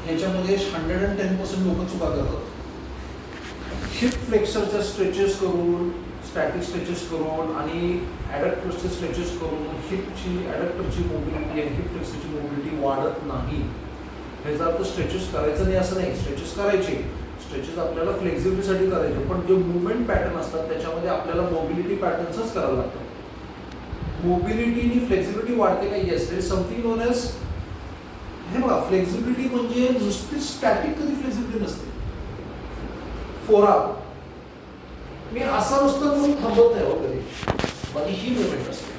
याच्यामध्ये 110% लोक चुका करतात. हिप फ्लेक्सरच्या स्ट्रेचेस करून, स्टॅटिक स्ट्रेचेस करून आणि ॲडक्टरचे स्ट्रेचेस करून हिपची ॲडक्टरची मोबिलिटी आणि हिप फ्लेक्सरची मोबिलिटी वाढत नाही. ह्याचा अर्थ स्ट्रेचेस करायचं नाही असं नाही, स्ट्रेचेस करायचे, स्ट्रेचेस आपल्याला फ्लेक्झिबिलिटीसाठी करायचे, पण जे मुवमेंट पॅटर्न असतात त्याच्यामध्ये आपल्याला मोबिलिटी पॅटर्न्सच करावं लागतं. मोबिलिटी आणि फ्लेक्झिबिलिटी वाढते का? Yes, there is something known as, हे बघा, फ्लेक्झिबिलिटी म्हणजे नुसती स्टॅटिक कधी फ्लेक्झिबिलिटी नसते. फोरआर्म मी असा नुसतं म्हणून थांबत नाही हो कधी, माझी ही मुवमेंट असते.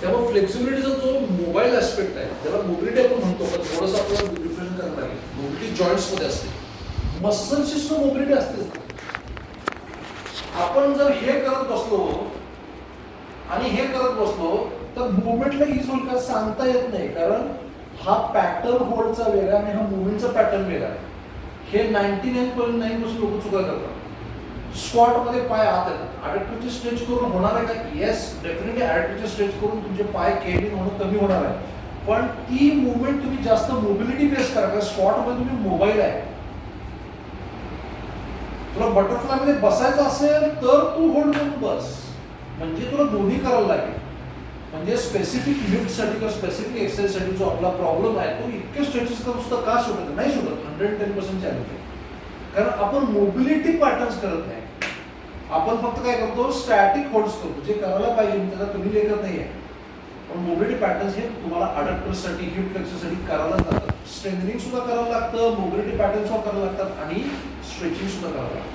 त्यामुळे फ्लेक्झिबिलिटीचा जो मोबाईल ॲस्पेक्ट आहे, ज्याला मोबिलिटी आपण म्हणतो, पण थोडंसं आपल्याला डिफरन्स करायला लागेल. मोबिलिटी जॉईंट्समध्ये असते, मसलची सुद्धा मोबिलिटी असतेच. आपण जर हे करत बसलो आणि हे करत बसलो तर मुवमेंटला ईज होईल का सांगता येत नाही, कारण हा पॅटर्न होल्डचा वेगळा आणि हा मुवमेंटचा पॅटर्न वेगळा आहे. हे 99.9% लोक चुका करतात. स्क्वॉटमध्ये पाय आत येतात, ॲडक्टरची स्ट्रेच करून होणार आहे का? येस, डेफिनेटली ॲडक्टरची स्ट्रेच करून तुमचे पाय केबिन होणं कमी होणार आहे, पण ती मुवमेंट तुम्ही जास्त मोबिलिटी बेस करा. स्क्वॉटमध्ये तुम्ही मोबाईल आहे, तुला बटरफ्लायमध्ये बसायचं असेल तर तू होल्ड करून बस, म्हणजे तुला दोन्ही करायला लागेल. म्हणजे स्पेसिफिक लिफ्टसाठी किंवा स्पेसिफिक एक्सरसाइजसाठी जो आपला प्रॉब्लेम आहे तो इतके स्ट्रेचेस करून सुद्धा का सुटत नाही? सुटत 110% चॅलेंज, कारण आपण मोबिलिटी पॅटर्न्स करत नाही. आपण फक्त काय करतो? स्टॅटिक होल्ड्स करतो, जे करायला पाहिजे त्याचा कमी लेखत नाही आहे, पण मोबिलिटी पॅटर्न्स हे तुम्हाला अडक्टरसाठी, हिप फ्लेक्सरसाठी करायला लागतात. स्ट्रेंथनिंग सुद्धा करावं लागतं, मोबिलिटी पॅटर्न सुद्धा करावं लागतात आणि स्ट्रेचिंग सुद्धा करावं लागतं.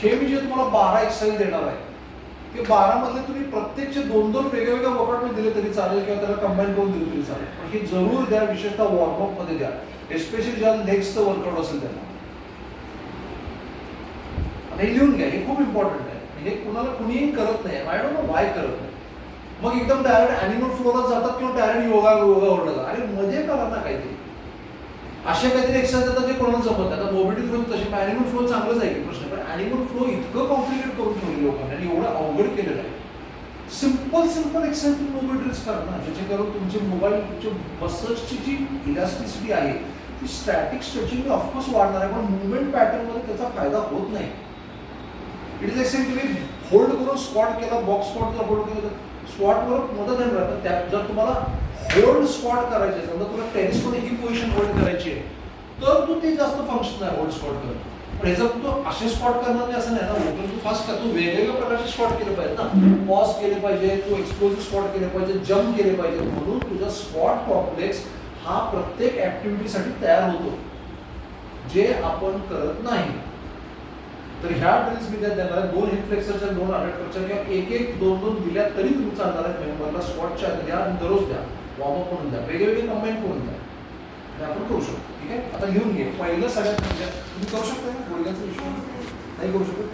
हे मी जे तुम्हाला 12 एक्सरसाइज देणार आहे ते 12 मधले तुम्ही प्रत्येकचे 2-2 वेगवेगळ्या वर्कआउट दिले तरी चालेल किंवा त्याला कंबाईन करून दिले तरी चालेल, पण हे जरूर द्या, विशेषतः वॉर्मअप मध्ये द्या, एस्पेशली ज्या लेग्सचं वर्कआउट असेल त्यांना. आता हे लिहून घ्या, हे खूप इम्पॉर्टंट आहे. हे कुणाला कुणीही करत नाही, आय डोंट नो वाय करत नाही. मग एकदम डायरेक्ट ॲनिमल फ्लोला जातात किंवा डायरेक्ट योगा ओरडतात. अरे मध्ये करा ना काहीतरी, असे काहीतरी एक्सरसाइज येतात जे कोणाला जमत नाही. आता मोबिलिटी फ्लो तशी, ॲनिमल फ्लो चांगलंच आहे की प्रश्न, पण ॲनिमल फ्लो इतकं कॉम्प्लिकेट करून ठेवले लोकांनी आणि एवढं अवघड केलेलं आहे. सिम्पल एक्सरसाइज तुम्ही मोबिलिटीज करा ना, जेणेकरून तुमचे तुमच्या मसल्सची जी इलास्टिसिटी आहे ती स्टॅटिक स्ट्रेचिंग ऑफकोर्स वाढणार आहे, पण मुवमेंट पॅटर्नमध्ये त्याचा फायदा होत नाही. इट इज एक्सेंट तुम्ही होल्ड करून स्क्वॉट केला, बॉक्स स्क्वॉटला होल्ड केलं तर स्क्वॉटवर मदत होणार राहतं. त्यात जर तुम्हाला होल्ड स्क्वॉट करायचे आहे, समजा तुला टेनिसमध्ये ही पोझिशन होल्ड करायची आहे, तर तू ते जास्त फंक्शन आहे होल्ड स्क्वॉट करत. पण ह्याच्यात तू असे स्क्वॉट करणार नाही असं नाही ना, तू फास्ट का, तू वेगवेगळ्या प्रकारचे स्क्वॉट केले पाहिजे ना, पॉज केले पाहिजे, तू एक्सप्लोजिव्ह स्क्वॉट केले पाहिजे, जम्प केले पाहिजे, म्हणून तुझा स्क्वॉट कॉम्प्लेक्स हा प्रत्येक ऍक्टिव्हिटीसाठी तयार होतो, जे आपण करत नाही. तर ह्या ड्रिल्स मी त्यात देणार आहे. 2 हिप फ्लेक्सरच्या, 2 अडक्टरच्या किंवा 1-1, 2-2 दिल्या तरी तुम्ही चालणार आहे. मेंबरला स्क्वॉटच्या द्या आणि दररोज द्या, वॉर्मअप करून द्या, वेगवेगळे कंबाईन करून द्या, हे आपण करू शकतो. ठीक आहे, आता लिहून घे. पहिलं सगळ्यात म्हणजे तुम्ही करू शकता ना, गुडघ्याचा विषय नाही करू शकत.